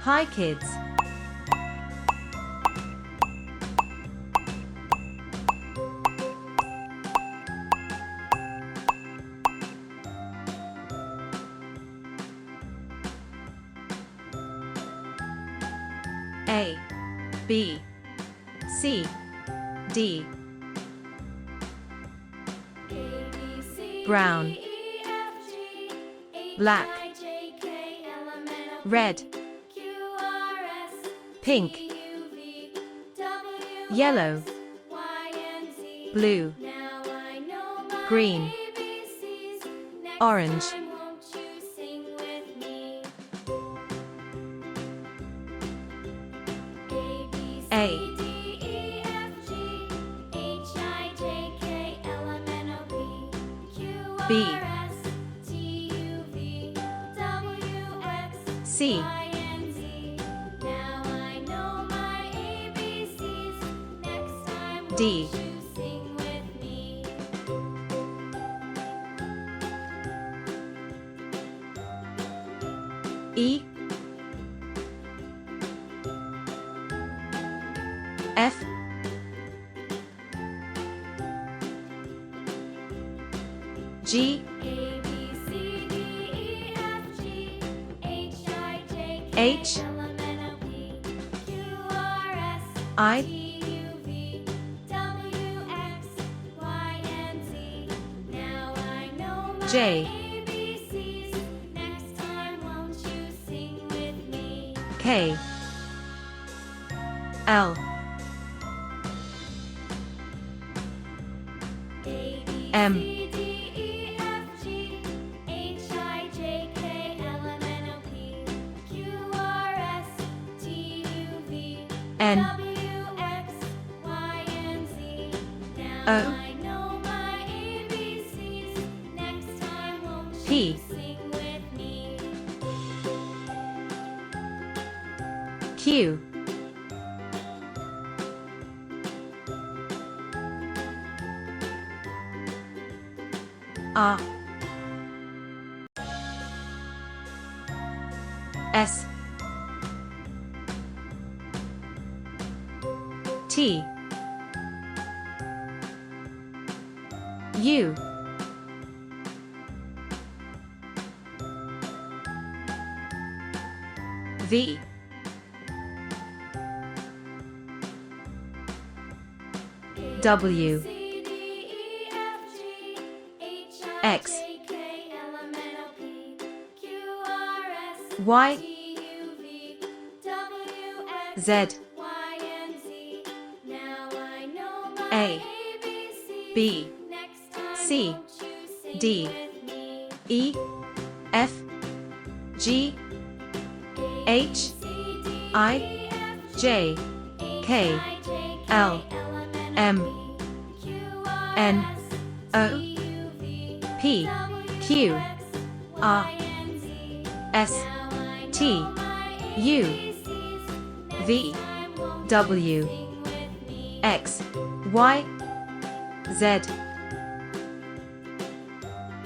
Hi kids. A, B, C, D. Brown, black, red, pink, yellow, blue, green, orange. A, B, C, D. E, F, G, H, I, J, K, L, M, N, O, P, Q, R, S, T, U, V, W, X, Y, Z, A, B, C, D, E, F, G, H, I, J, K, L, M, N, O, P, Q, R, S, T, U, V, W, X, Y, Z.